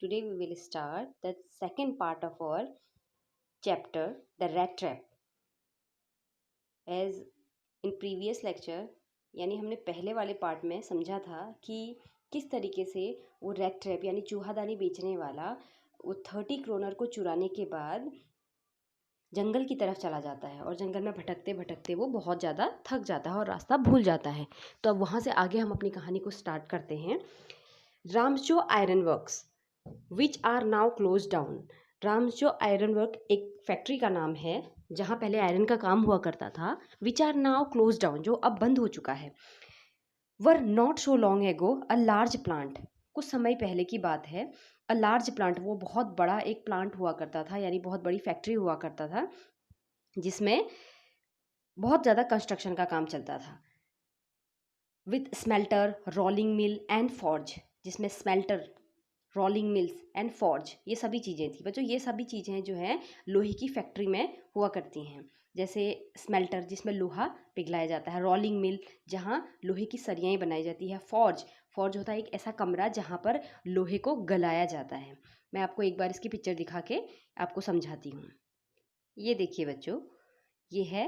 Today we will start the second part of our chapter, the rat trap. As in previous lecture, यानी हमने पहले वाले part में समझा था कि किस तरीके से वो रैट ट्रैप यानी चूहादानी बेचने वाला वो 30 क्रोनर को चुराने के बाद जंगल की तरफ चला जाता है और जंगल में भटकते भटकते वो बहुत ज़्यादा थक जाता है और रास्ता भूल जाता है। तो अब वहाँ से आगे हम अपनी कहानी को स्टार्ट करते हैं। Ramsjo iron works which are now close down. Ramsjo iron work एक फैक्ट्री का नाम है जहाँ पहले आयरन का काम हुआ करता था। Which are now close down, जो अब बंद हो चुका है। Were not so long ago a large plant, कुछ समय पहले की बात है। अ लार्ज प्लांट, वो बहुत बड़ा एक प्लांट हुआ करता था, यानी बहुत बड़ी फैक्ट्री हुआ करता था जिसमें बहुत ज़्यादा कंस्ट्रक्शन का काम चलता था। With smelter, rolling mill and forge, जिसमें smelter, rolling mills and forge ये सभी चीज़ें थी। बच्चों ये सभी चीज़ें जो हैं लोहे की फैक्ट्री में हुआ करती हैं। जैसे स्मेल्टर जिसमें लोहा पिघलाया जाता है, रोलिंग मिल जहाँ लोहे की सरियाएँ बनाई जाती है, फॉर्ज, फॉर्ज होता है एक ऐसा कमरा जहाँ पर लोहे को गलाया जाता है। मैं आपको एक बार इसकी पिक्चर दिखा के आपको समझाती हूँ। ये देखिए बच्चों, ये है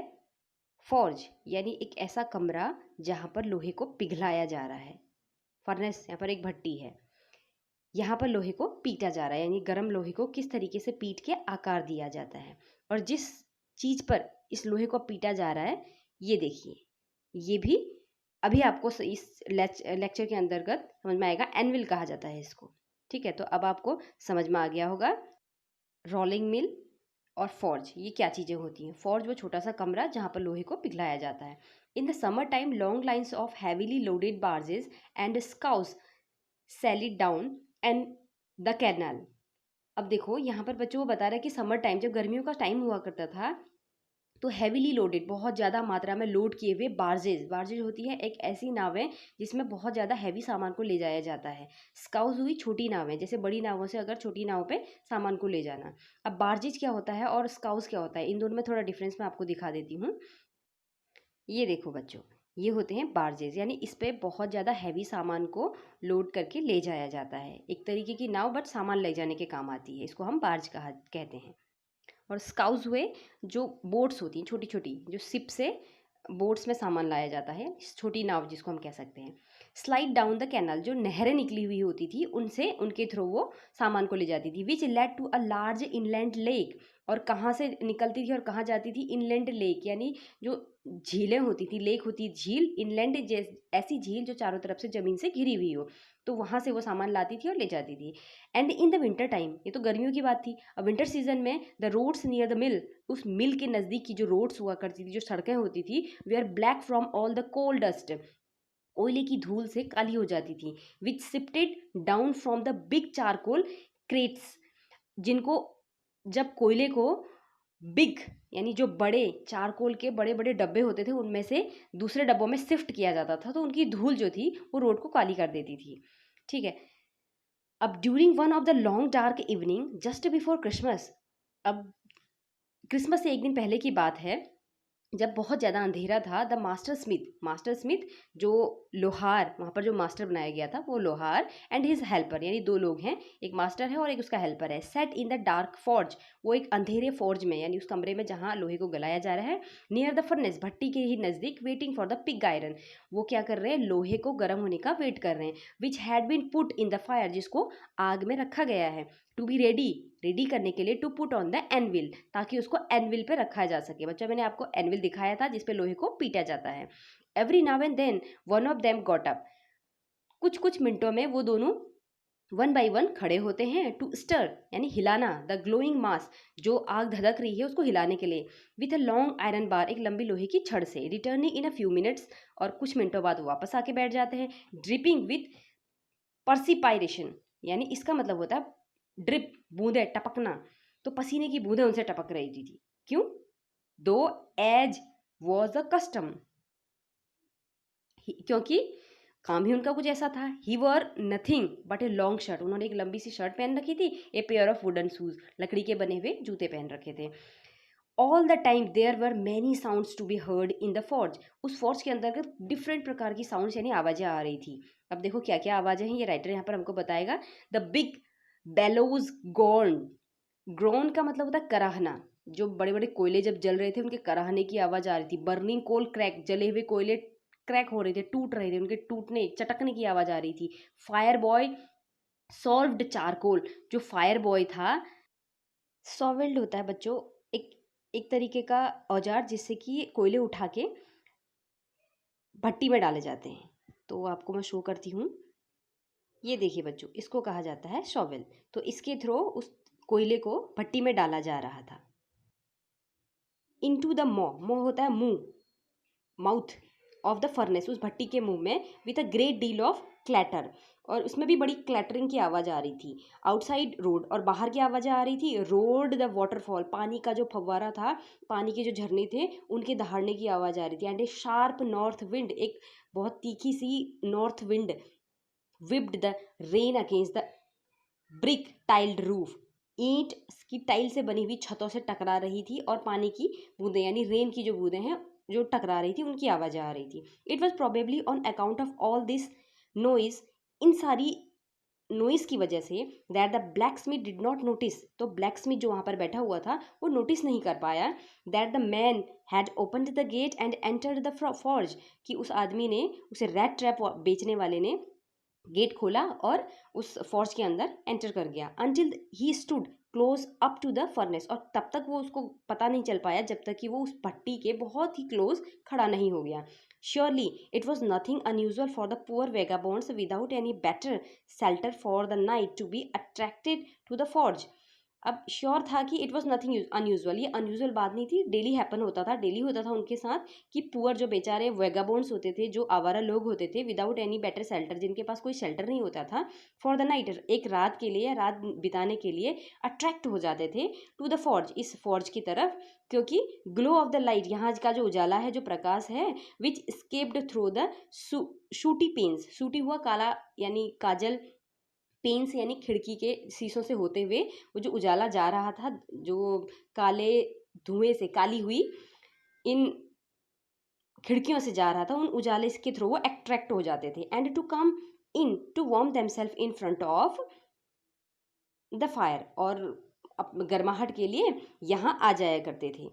फॉर्ज, यानी एक ऐसा कमरा जहाँ पर लोहे को पिघलाया जा रहा है। फर्नेस, यहाँ पर एक भट्टी है, यहाँ पर लोहे को पीटा जा रहा है, यानी गर्म लोहे को किस तरीके से पीट के आकार दिया जाता है। और जिस चीज़ पर इस लोहे को पीटा जा रहा है, ये देखिए, ये भी अभी आपको इस लेक्चर के अंतर्गत समझ में आएगा। एनविल कहा जाता है इसको। ठीक है, तो अब आपको समझ में आ गया होगा रोलिंग मिल और फॉर्ज ये क्या चीज़ें होती हैं। फॉर्ज वो छोटा सा कमरा जहाँ पर लोहे को पिघलाया जाता है। In the summer time long lines of heavily loaded barges and scows sailed down and the canal. अब देखो यहाँ पर बच्चों वो बता रहा है कि समर टाइम, जब गर्मियों का टाइम हुआ करता था, तो हैवीली लोडेड, बहुत ज़्यादा मात्रा में लोड किए हुए बार्जेज, बार्जेज होती है एक ऐसी नावें जिसमें बहुत ज़्यादा हैवी सामान को ले जाया जाता है। स्काउस हुई छोटी नावें, जैसे बड़ी नावों से अगर छोटी नाव पे सामान को ले जाना। अब बार्जेज क्या होता है और स्काउस क्या होता है, इन दोनों में थोड़ा डिफरेंस मैं आपको दिखा देती हूँ। ये देखो बच्चों, ये होते हैं बार्जेस, यानी इस पे बहुत ज़्यादा हैवी सामान को लोड करके ले जाया जाता है। एक तरीके की नाव, बट सामान ले जाने के काम आती है, इसको हम बार्ज कहते हैं। और स्काउस हुए जो बोट्स होती हैं छोटी छोटी, जो शिप से बोट्स में सामान लाया जाता है, छोटी नाव जिसको हम कह सकते हैं। स्लाइड डाउन द कैनाल, जो नहरें निकली हुई होती थी उनसे, उनके थ्रू वो सामान को ले जाती थी। Which led to a large inland lake, और कहाँ से निकलती थी और कहाँ जाती थी, इनलैंड लेक, यानी जो झीलें होती थी, लेक होती झील, इनलैंड ऐसी झील जो चारों तरफ से ज़मीन से घिरी हुई हो, तो वहाँ से वो सामान लाती थी और ले जाती थी। And in the winter time, ये तो गर्मियों की बात थी, अब विंटर सीजन में the roads near the mill, उस मिल के नज़दीक की जो रोड्स हुआ करती थी, जो सड़कें होती थी, were black from all the coal dust, कोयले की धूल से काली हो जाती थी। Which sifted down from the big charcoal crates, जिनको जब कोयले को बिग, यानी जो बड़े चारकोल के बड़े बड़े डब्बे होते थे उनमें से दूसरे डब्बों में शिफ्ट किया जाता था, तो उनकी धूल जो थी वो रोड को काली कर देती थी। ठीक है, अब during one of the long dark evening just before Christmas, अब क्रिसमस से एक दिन पहले की बात है, जब बहुत ज़्यादा अंधेरा था, द मास्टर स्मिथ जो लोहार, वहाँ पर जो मास्टर बनाया गया था वो लोहार, एंड हिज हेल्पर, यानी दो लोग हैं, एक मास्टर है और एक उसका हेल्पर है, set in the dark forge, वो एक अंधेरे फॉर्ज में, यानी उस कमरे में जहाँ लोहे को गलाया जा रहा है, नियर द फर्नेस, भट्टी के ही नज़दीक, waiting for the pig iron, वो क्या कर रहे हैं, लोहे को गर्म होने का वेट कर रहे हैं। Which had been put in the fire, जिसको आग में रखा गया है, टू बी रेडी करने के लिए, to put on the anvil, ताकि उसको एनविल पे रखा जा सके। बच्चा मैंने आपको एनविल दिखाया था जिसपे लोहे को पीटा जाता है। Every now and then one of them got up, कुछ कुछ मिनटों में वो दोनों वन बाई वन खड़े होते हैं, टू स्टर, यानी हिलाना, द ग्लोइंग मास, जो आग धधक रही है उसको हिलाने के लिए, with a long iron bar, एक लंबी लोहे की छड़ से, returning in a few minutes, और कुछ मिनटों बाद वापस आके बैठ जाते हैं। ड्रिपिंग विथ परसिपायरेशन, यानी इसका मतलब होता है ड्रिप, बूंदे, टपकना, तो पसीने की बूंदें उनसे टपक रही थी। क्यों? दो एज वॉज द कस्टम, क्योंकि काम ही उनका कुछ ऐसा था। He wore nothing but a long shirt, उन्होंने एक लंबी सी शर्ट पहन रखी थी, a pair of wooden shoes, लकड़ी के बने हुए जूते पहन रखे थे। All the time there were many sounds to be heard in the forge, उस फॉर्ज के अंतर्गत डिफरेंट प्रकार की साउंड्स यानी आवाज़ें आ रही थी। अब देखो क्या क्या आवाज़ें हैं, ये राइटर यहाँ पर हमको बताएगा। द बिग बेलोज गॉर्न, ग्रोन का मतलब होता है कराहना। जो बड़े बड़े कोयले जब जल रहे थे उनके कराहने की आवाज़ आ रही थी। बर्निंग कोल क्रैक, जले हुए कोयले क्रैक हो रहे थे, टूट रहे थे, उनके टूटने चटकने की आवाज़ आ रही थी। फायर बॉय सॉल्व्ड चारकोल, जो फायर बॉय था, सॉल्वेल्ड होता है बच्चों एक एक तरीके का औजार जिससे कि कोयले उठा के भट्टी में डाले जाते हैं। तो आपको मैं शो करती हूँ, ये देखिए बच्चों, इसको कहा जाता है शॉवेल। तो इसके थ्रू उस कोयले को भट्टी में डाला जा रहा था। इनटू द मो होता है मुंह, माउथ ऑफ द फर्नेस, उस भट्टी के मुंह में, with a great deal of clatter, और उसमें भी बड़ी क्लैटरिंग की आवाज़ आ रही थी। आउटसाइड रोड, और बाहर की आवाज़ें आ रही थी। रोड द वाटरफॉल, पानी का जो फव्वारा था, पानी के जो झरने थे उनके दहाड़ने की आवाज़ आ रही थी। And a sharp north wind, एक बहुत तीखी सी north wind, whipped the rain against the brick tiled roof, ईंट की टाइल से बनी हुई छतों से टकरा रही थी, और पानी की बूंदें यानी रेन की जो बूंदें हैं जो टकरा रही थी उनकी आवाज़ आ रही थी। It was probably on account of all this noise, इन सारी नॉइस की वजह से, that the blacksmith did not notice, तो ब्लैक स्मिथ जो वहाँ पर बैठा हुआ था वो नोटिस नहीं कर पाया, that the man had opened the gate and entered the forge, कि उस आदमी ने, उसे रैट ट्रैप बेचने वाले ने गेट खोला और उस फॉर्ज के अंदर एंटर कर गया। Until he stood close up to the furnace, और तब तक वो उसको पता नहीं चल पाया जब तक कि वो उस भट्टी के बहुत ही क्लोज खड़ा नहीं हो गया। Surely it was nothing unusual for the poor vagabonds without any better shelter for the night to be attracted to the forge. अब श्योर था कि इट वॉज नथिंग अनयूजल, ये अनयूजल बात नहीं थी, डेली हैपन होता था, डेली होता था उनके साथ कि पुअर जो बेचारे वेगाबोन्ड्स होते थे, जो आवारा लोग होते थे, विदाउट एनी बेटर शेल्टर, जिनके पास कोई शेल्टर नहीं होता था, फॉर द नाइट, एक रात के लिए, रात बिताने के लिए अट्रैक्ट हो जाते थे टू द फॉर्ज, इस फॉर्ज की तरफ, क्योंकि ग्लो ऑफ द लाइट, यहाँ का जो उजाला है, जो प्रकाश है, which escaped through the sooty panes, sooty हुआ काला यानी काजल, पेन्स यानी खिड़की के शीशों से होते हुए वो जो उजाला जा रहा था, जो काले धुएं से काली हुई इन खिड़कियों से जा रहा था, उन उजाले के थ्रू वो अट्रैक्ट हो जाते थे, and to come in to warm themselves in front of the fire, और गर्माहट के लिए यहाँ आ जाया करते थे।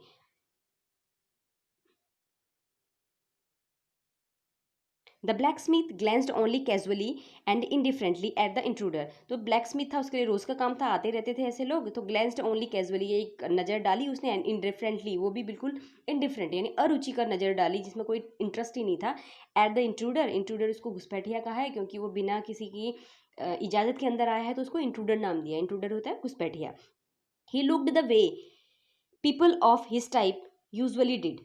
The blacksmith glanced only casually and indifferently at the intruder, तो ब्लैक स्मिथ था, उसके लिए रोज़ का काम था, आते रहते थे ऐसे लोग, तो ग्लैंस्ड ओनली कैजुअली, एक नज़र डाली उसने, एंड इनडिफरेंटली, वो भी बिल्कुल इनडिफरेंट यानी अरुचिकर नज़र डाली, जिसमें कोई इंटरेस्ट ही नहीं था। एट द इंट्रूडर, इंट्रूडर उसको घुसपैठिया कहा है, क्योंकि वो बिना किसी की इजाज़त के अंदर आया है, तो उसको इंट्रूडर नाम दिया। इंट्रूडर होता है घुसपैठिया। He looked the way people of his type usually did,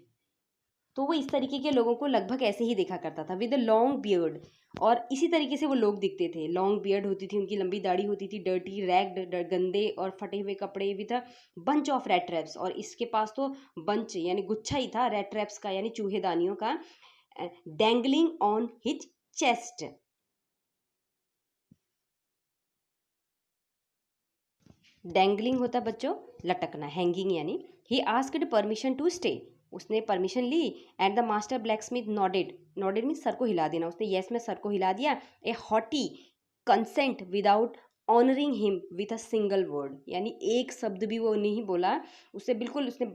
तो वो इस तरीके के लोगों को लगभग ऐसे ही देखा करता था, विद अ लॉन्ग बियर्ड, और इसी तरीके से वो लोग दिखते थे। लॉन्ग बियर्ड होती थी उनकी, लंबी दाढ़ी होती थी, डर्टी रैग्ड, गंदे और फटे हुए कपड़े, with a bunch of red traps, और इसके पास तो बंच यानी गुच्छा ही था रेड ट्रैप्स का, यानी चूहेदानियों का, dangling on his chest. Dangling होता है बच्चों लटकना, हैंगिंग यानी। He asked permission to stay, उसने परमिशन ली, and the master blacksmith nodded, nodded mean सर को हिला देना, उसने येस में सर को हिला दिया। A haughty consent without honouring him with a single word, यानी एक शब्द भी वो नहीं बोला, उससे बिल्कुल उसने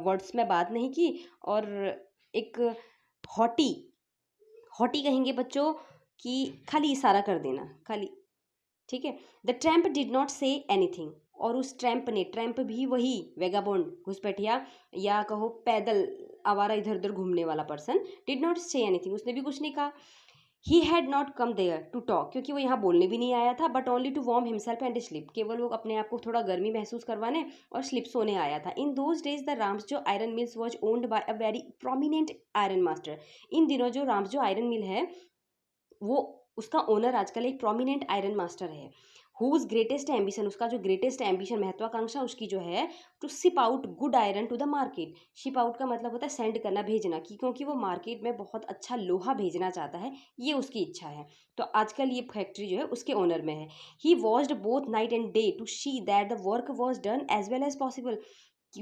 वर्ड्स में बात नहीं की, और एक हॉटी, हॉटी कहेंगे बच्चों कि खाली इशारा कर देना, खाली, ठीक है। The tramp did not say anything, और उस ट्रैम्प ने, ट्रैम्प भी वही वेगाबोंड घुसपैठिया या कहो पैदल आवारा इधर उधर घूमने वाला person, did not say anything, उसने भी कुछ नहीं कहा। He had not come there to talk, क्योंकि वो यहाँ बोलने भी नहीं आया था, but only to warm himself and sleep, केवल वो अपने आप को थोड़ा गर्मी महसूस करवाने और स्लिप सोने आया था। In those days the Ramsjo iron mills was owned by a very prominent iron master, इन दिनों जो रामसजो आयरन मिल है वो, उसका ओनर आजकल एक प्रोमिनेंट आयरन मास्टर है। हुज ग्रेटेस्ट एम्बिशन, उसका जो ग्रेटेस्ट एम्बिशन, महत्वाकांक्षा उसकी जो है, to ship out good iron to the market. Ship out का मतलब होता है सेंड करना, भेजना, कि क्योंकि वो मार्केट में बहुत अच्छा लोहा भेजना चाहता है, ये उसकी इच्छा है। तो आजकल ये फैक्ट्री जो है उसके ओनर में है। He watched both night and day to see that the work was done as well as possible,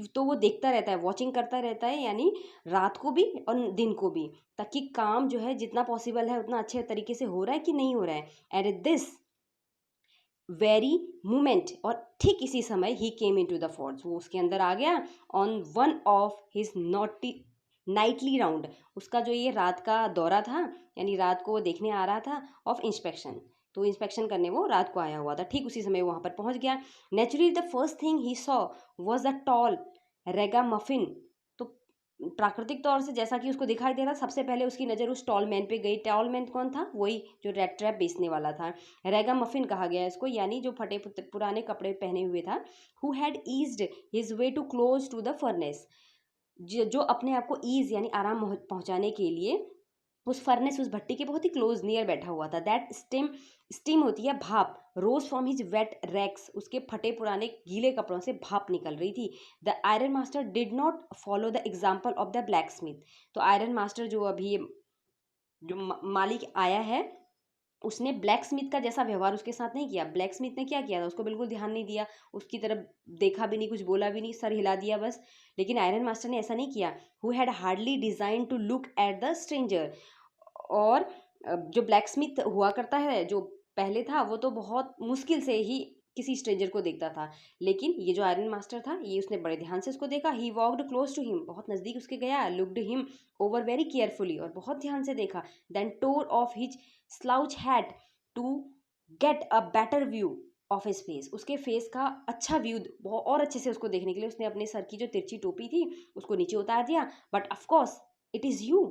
तो वो देखता रहता है, वॉचिंग करता रहता है, यानी रात को भी और दिन को भी, ताकि काम जो है जितना पॉसिबल है उतना अच्छे तरीके से हो रहा है कि नहीं हो रहा है। एंड दिस वेरी मोमेंट, और ठीक इसी समय ही केम इन टू द फोर्ट, वो उसके अंदर आ गया on one of his Knightley round, उसका जो ये रात का दौरा था, यानी रात को वो देखने आ रहा था, ऑफ इंस्पेक्शन, तो इंस्पेक्शन करने वो रात को आया हुआ था, ठीक उसी समय वो वहाँ पर पहुँच गया। Naturally the first thing he saw was a tall ragamuffin, तो प्राकृतिक तौर से जैसा कि उसको दिखाई दे रहा, सबसे पहले उसकी नज़र उस टॉल मैन पे गई। टॉल मैन कौन था? वही जो रेड ट्रैप बेचने वाला था, रेगा मफिन कहा गया इसको, यानी जो फटे पुराने कपड़े पहने हुए था। Who had eased his way to close to the furnace, जो अपने आप को ईज यानी आराम पहुंचाने के लिए उस फर्नेस, उस भट्टी के बहुत ही क्लोज नियर बैठा हुआ था। दैट स्टीम होती है भाप, रोज फ्रॉम हिज वेट रैक्स, उसके फटे पुराने गीले कपड़ों से भाप निकल रही थी। The iron master did not follow the example of the black Smith, तो आयरन मास्टर जो अभी जो मालिक आया है, उसने ब्लैक स्मिथ का जैसा व्यवहार उसके साथ नहीं किया। ब्लैक स्मिथ ने क्या किया था? उसको बिल्कुल ध्यान नहीं दिया, उसकी तरफ देखा भी नहीं, कुछ बोला भी नहीं, सर हिला दिया बस। लेकिन आयरन मास्टर ने ऐसा नहीं किया। Who had hardly design to look at the stranger, और जो ब्लैक स्मिथ हुआ करता है जो पहले था, वो तो बहुत मुश्किल से ही किसी स्ट्रेंजर को देखता था, लेकिन ये जो आयरन मास्टर था, ये उसने बड़े ध्यान से उसको देखा। He walked close to him, बहुत नज़दीक उसके गया, looked him over very carefully, और बहुत ध्यान से देखा। Then tore off his slouch hat to get a better view of his face, उसके फेस का अच्छा व्यू और अच्छे से उसको देखने के लिए उसने अपने सर की जो तिरछी टोपी थी उसको नीचे उतार दिया। But of course it is you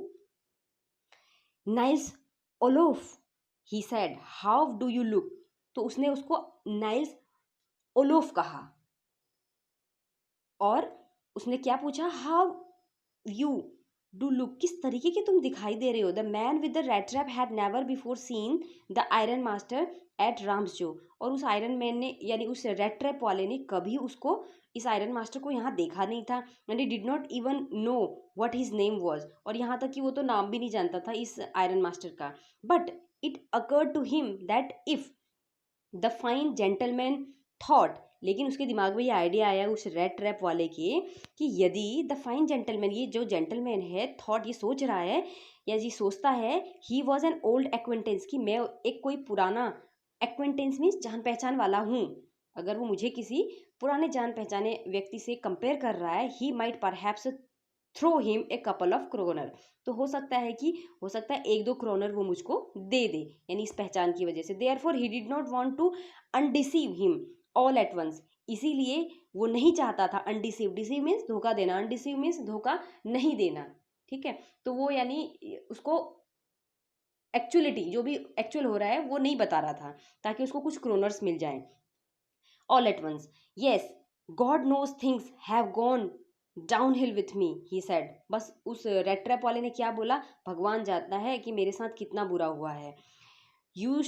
Niles Olaf, he said how do you look, तो उसने उसको नाइल्स ओलोफ कहा, और उसने क्या पूछा? हाउ यू डू लुक, किस तरीके के तुम दिखाई दे रहे हो। The man with the rat trap had never before seen the iron master at Ramsjo, और उस आयरन मैन ने, यानी उस रेड ट्रैप वाले ने कभी उसको, इस आयरन मास्टर को यहाँ देखा नहीं था। And he did not even know what his name was, और यहाँ तक कि वो तो नाम भी नहीं जानता था इस आयरन मास्टर का। But it occurred to him that if the fine gentleman thought, लेकिन उसके दिमाग में ये आइडिया आया उस रेड ट्रैप वाले के, कि यदि द फाइन जेंटलमैन, ये जो जेंटलमैन है, थॉट, ये सोच रहा है या ये सोचता है, he was an old acquaintance, कि मैं एक कोई पुराना, एक्वेंटेंस मीन्स जान पहचान वाला हूँ, अगर वो मुझे किसी पुराने जान पहचाने व्यक्ति से कंपेयर कर रहा है, he might perhaps throw him a couple of kroner, तो हो सकता है एक दो क्रोनर वो मुझको दे दे, यानी इस पहचान की वजह से। Therefore he did not want to undeceive him all at once, इसीलिए वो नहीं चाहता था अनडिसीव, डिसीव मीन्स धोखा देना, अनडिसीव मीन्स धोखा नहीं देना, ठीक है। तो वो यानी उसको एक्चुअलिटी, जो भी एक्चुअल हो रहा है वो नहीं बता रहा था, ताकि उसको कुछ क्रोनर्स मिल जाएं all at once. Yes God knows things have gone downhill with me, he said, बस उस रेड ट्रैप वाले ने क्या बोला? भगवान जानता है कि मेरे साथ कितना बुरा हुआ है। You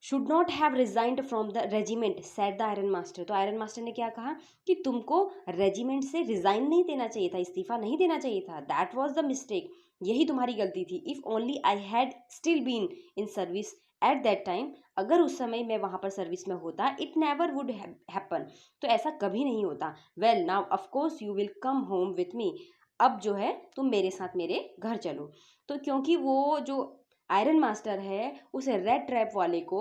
should not have resigned from the regiment, said the iron master, तो आयरन मास्टर ने क्या कहा कि तुमको रेजिमेंट से रिजाइन नहीं देना चाहिए था, इस्तीफा नहीं देना चाहिए था। दैट वॉज द मिस्टेक, यही तुम्हारी गलती थी। If only I had still been in service at that time, अगर उस समय मैं वहाँ पर सर्विस में होता, इट नेवर वुड हैपन, तो ऐसा कभी नहीं होता। Well now of course you will come home with me, अब जो है तुम मेरे साथ मेरे घर चलो। तो क्योंकि वो जो आयरन मास्टर है उस रेड ट्रैप वाले को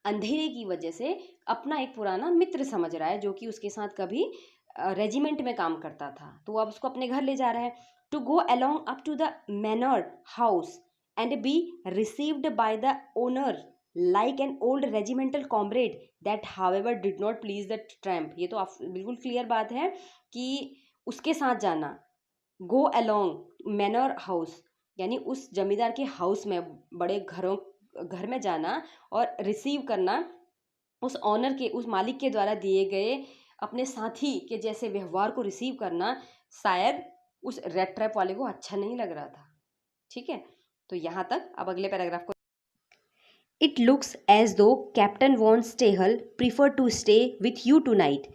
अंधेरे की वजह से अपना एक पुराना मित्र समझ रहा है, जो कि उसके साथ कभी रेजिमेंट में काम करता था, तो वो अब उसको अपने घर ले जा रहा है। To go along up to the manor house and be received by the owner like an old regimental comrade, that however did not please the tramp, ये तो बिल्कुल क्लियर बात है कि उसके साथ जाना, गो अलोंग मैनर हाउस, यानी उस जमींदार के हाउस में, बड़े घर में जाना और रिसीव करना उस ऑनर के, उस मालिक के द्वारा दिए गए अपने साथी के जैसे व्यवहार को रिसीव करना, शायद उस रेड ट्रैप वाले को अच्छा नहीं लग रहा था, ठीक है। तो यहाँ तक। अब अगले पैराग्राफ को, it looks as though Captain von Stahle prefer to stay with you tonight,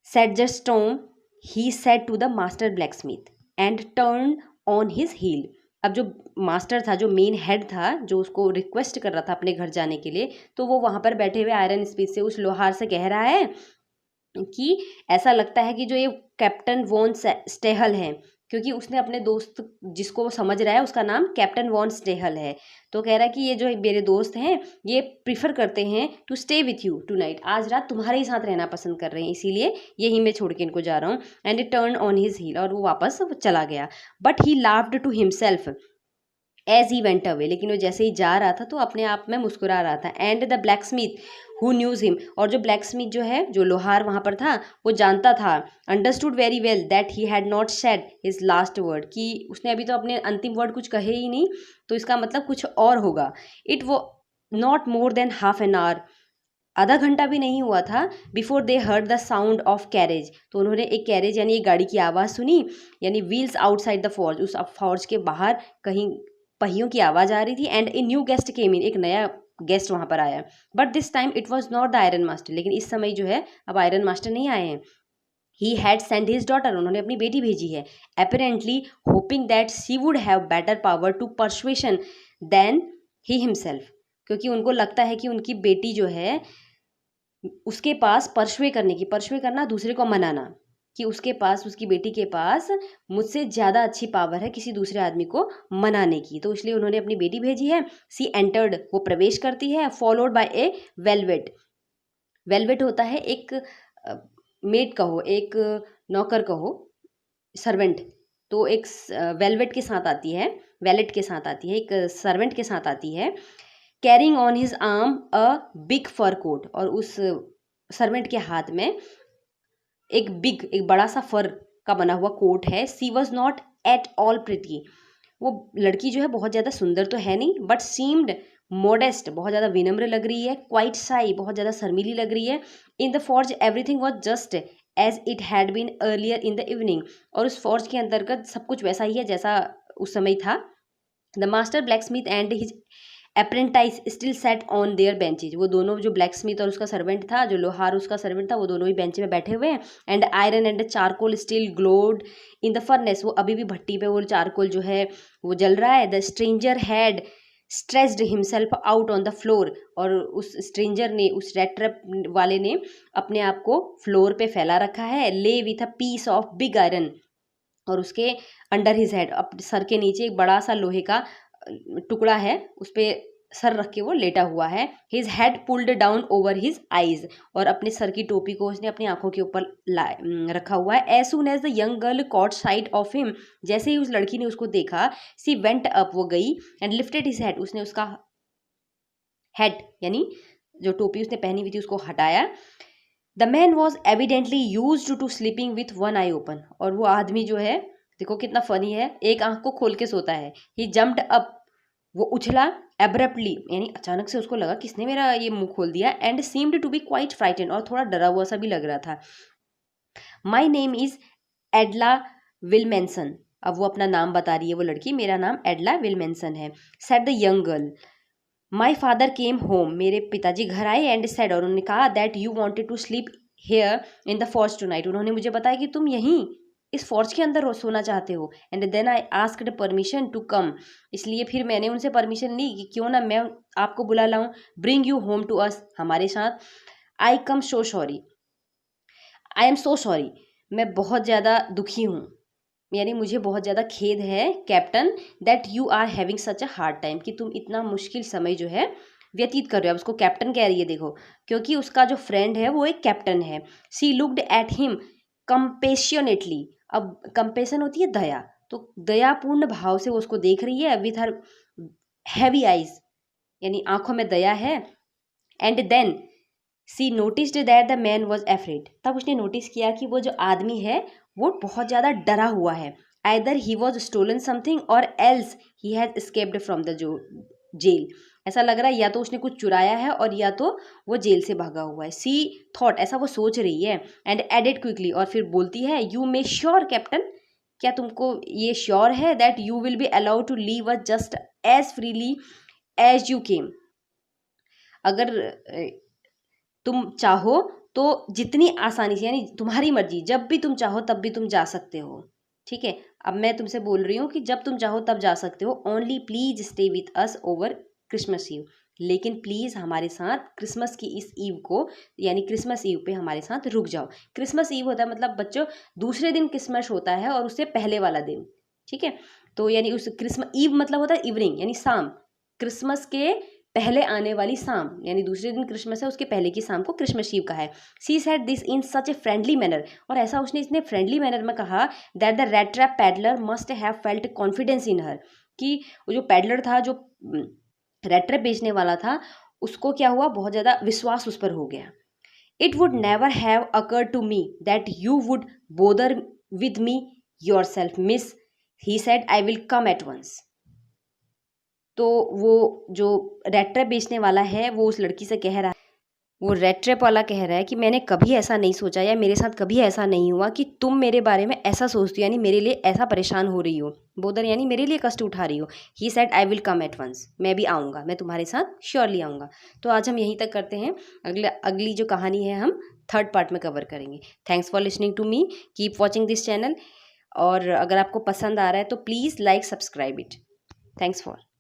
said the storm, he said to the master blacksmith and turn on his heel. अब जो मास्टर था, जो मेन हेड था, जो उसको request कर रहा था अपने घर जाने के लिए, तो वो वहाँ पर बैठे हुए आयरन स्मिथ से, उस लोहार से कह रहा है कि ऐसा लगता है कि जो ये कैप्टन वॉन स्टेहल हैं, क्योंकि उसने अपने दोस्त जिसको वो समझ रहा है उसका नाम कैप्टन वॉन स्टेहल है। तो कह रहा है कि ये जो मेरे दोस्त हैं ये प्रिफर करते हैं to stay with you tonight, आज रात तुम्हारे ही साथ रहना पसंद कर रहे हैं, इसीलिए यही मैं छोड़ के इनको जा रहा हूँ। And it turn on his heel, और वो वापस चला गया। But he laughed to himself as he went away, लेकिन वो जैसे ही जा रहा था तो अपने आप में मुस्कुरा रहा था। And the black Smith who news him, और जो ब्लैक स्मिथ जो है, जो लोहार वहाँ पर था, वो जानता था, understood very well that he had not said his last word, कि उसने अभी तो अपने अंतिम वर्ड कुछ कहे ही नहीं, तो इसका मतलब कुछ और होगा। इट वो not more than half an hour, आधा घंटा भी नहीं हुआ था, before they heard the sound of carriage, तो उन्होंने एक कैरेज यानी एक गाड़ी की आवाज़ सुनी, यानी व्हील्स आउटसाइड द फॉर्ज, उस फॉर्ज के बाहर कहीं पहियों की आवाज़ आ रही थी। एंड ए न्यू गेस्ट केम इन, एक नया गेस्ट वहाँ पर आया। But this time it was not the iron master, लेकिन इस समय जो है अब आयरन मास्टर नहीं आए हैं। He had send his daughter, उन्होंने अपनी बेटी भेजी है, apparently hoping that she would have better power to persuasion than he himself, क्योंकि उनको लगता है कि उनकी बेटी जो है उसके पास परसुए करने की, परसुए करना दूसरे को मनाना, कि उसके पास, उसकी बेटी के पास मुझसे ज़्यादा अच्छी पावर है किसी दूसरे आदमी को मनाने की, तो इसलिए उन्होंने अपनी बेटी भेजी है। सी एंटर्ड, वो प्रवेश करती है, followed by A velvet, velvet होता है एक मेड कहो, एक नौकर कहो, सर्वेंट, तो एक वेलवेट के साथ आती है, वेलेट के साथ आती है, एक सर्वेंट के साथ आती है। Carrying on his arm a big fur coat, और उस सर्वेंट के हाथ में एक बड़ा सा फर का बना हुआ कोट है। She was not at all pretty, वो लड़की जो है बहुत ज़्यादा सुंदर तो है नहीं, बट सीम्ड मॉडेस्ट, बहुत ज़्यादा विनम्र लग रही है, क्वाइट साई, बहुत ज़्यादा शर्मीली लग रही है। In the forge everything was just as it had been earlier in the evening, और उस फॉर्ज के अंतर्गत सब कुछ वैसा ही है जैसा उस समय था। The master black Smith and his apprentice still set on their benches, वो दोनों, जो ब्लैक स्मिथ और उसका सर्वेंट था, जो लोहार उसका सर्वेंट था, वो दोनों ही बेंच में बैठे हुए हैं। And iron and charcoal still glowed in the furnace, वो अभी भी भट्टी पे वो चारकोल जो है वो जल रहा है। The stranger had stretched himself out on the floor, और उस स्ट्रेंजर ने, उस रेड ट्रैप वाले ने अपने आप को फ्लोर पे फैला रखा है। Lay with a piece of big iron, और उसके अंडर हिज हेड, सर के नीचे एक बड़ा सा लोहे का टुकड़ा है, उस पर सर रख के वो लेटा हुआ है। His head pulled down over his eyes, और अपने सर की टोपी को उसने अपनी आंखों के ऊपर रखा हुआ है। As soon as the young girl caught sight of him, जैसे ही उस लड़की ने उसको देखा, सी वेंट अप, वो गई, एंड लिफ्टेड हिज हेड, उसने उसका हेड यानी जो टोपी उसने पहनी हुई थी उसको हटाया। The man was evidently used to sleeping with one eye open, और वो आदमी जो है, देखो कितना फनी है, एक आंख को खोल के सोता है। ही जम्प्ड अप, वो उछला, एब्रप्टली यानी अचानक से उसको लगा किसने मेरा ये मुंह खोल दिया। And seemed to be quite frightened, और थोड़ा डरा हुआ सा भी लग रहा था। माई नेम इज एडला विलमेंसन, अब वो अपना नाम बता रही है वो लड़की, मेरा नाम एडला विलमेंसन है। Said the young girl, my father came home, मेरे पिताजी घर आए, एंड सेड, और उन्होंने कहा, that you wanted to sleep here in the forge tonight, उन्होंने मुझे बताया कि तुम यहीं इस फॉर्ज के अंदर सोना चाहते हो। And then I asked permission to come, इसलिए फिर मैंने उनसे परमिशन ली कि क्यों ना मैं आपको बुला लाऊं, bring you home to us, हमारे साथ। I come so sorry, I am so sorry, मैं बहुत ज़्यादा दुखी हूँ, यानी मुझे बहुत ज़्यादा खेद है captain, that you are having such a hard time, कि तुम इतना मुश्किल समय जो है व्यतीत कर रहे हो। अब उसको कैप्टन कह रही है, देखो, क्योंकि उसका जो फ्रेंड है वो एक कैप्टन है। सी लुक्ड एट हिम कंपेशनेटली, अब कंपेशन होती है दया, तो दयापूर्ण भाव से वो उसको देख रही है, विथ हर हैवी आइज, यानी आंखों में दया है। And then she noticed that the man was afraid, तब उसने नोटिस किया कि वो जो आदमी है वो बहुत ज़्यादा डरा हुआ है। Either he was stolen something और else he has escaped from the jail, ऐसा लग रहा है या तो उसने कुछ चुराया है और या तो वो जेल से भागा हुआ है। सी थॉट, ऐसा वो सोच रही है। एंड एडेड क्विकली, और फिर बोलती है, यू मे श्योर कैप्टन, क्या तुमको ये श्योर है that you will be allowed to leave us just as freely as you came, अगर तुम चाहो तो जितनी आसानी से, यानी तुम्हारी मर्जी, जब भी तुम चाहो तब भी तुम जा सकते हो, ठीक है। अब मैं तुमसे बोल रही हूँ कि जब तुम चाहो तब जा सकते हो, only please stay with us over Christmas Eve, लेकिन प्लीज़ हमारे साथ क्रिसमस की इस ईव को यानी क्रिसमस ईव पे हमारे साथ रुक जाओ। क्रिसमस ईव होता है मतलब बच्चों दूसरे दिन क्रिसमस होता है और उससे पहले वाला दिन, ठीक है। तो यानी उस क्रिसमस ईव मतलब होता है इवनिंग यानी शाम, क्रिसमस के पहले आने वाली शाम यानी दूसरे दिन क्रिसमस है उसके पहले की शाम को क्रिसमस ईव का है। She said this in such a friendly manner, और ऐसा उसने इतने फ्रेंडली मैनर में कहा that the rat trap peddler must have felt confidence in her, कि वो जो पैडलर था, जो रेड ट्रैप बेचने वाला था, उसको क्या हुआ, बहुत ज़्यादा विश्वास उस पर हो गया। It would never have occur to me that you would bother with me yourself miss, he said I will come at once. तो वो जो रेड ट्रैप बेचने वाला है वो उस लड़की से कह रहा है, वो रेड ट्रैप वाला कह रहा है कि मैंने कभी ऐसा नहीं सोचा या मेरे साथ कभी ऐसा नहीं हुआ कि तुम मेरे बारे में ऐसा सोचती हो, यानी मेरे लिए ऐसा परेशान हो रही हो, बोदर यानी मेरे लिए कष्ट उठा रही हो। He said I will come at once, मैं भी आऊँगा, मैं तुम्हारे साथ श्योरली आऊँगा। तो आज हम यहीं तक करते हैं, अगली जो कहानी है हम थर्ड पार्ट में कवर करेंगे। Thanks for listening to me, keep watching this channel, और अगर आपको पसंद आ रहा है तो प्लीज़ लाइक सब्सक्राइब इट। Thanks for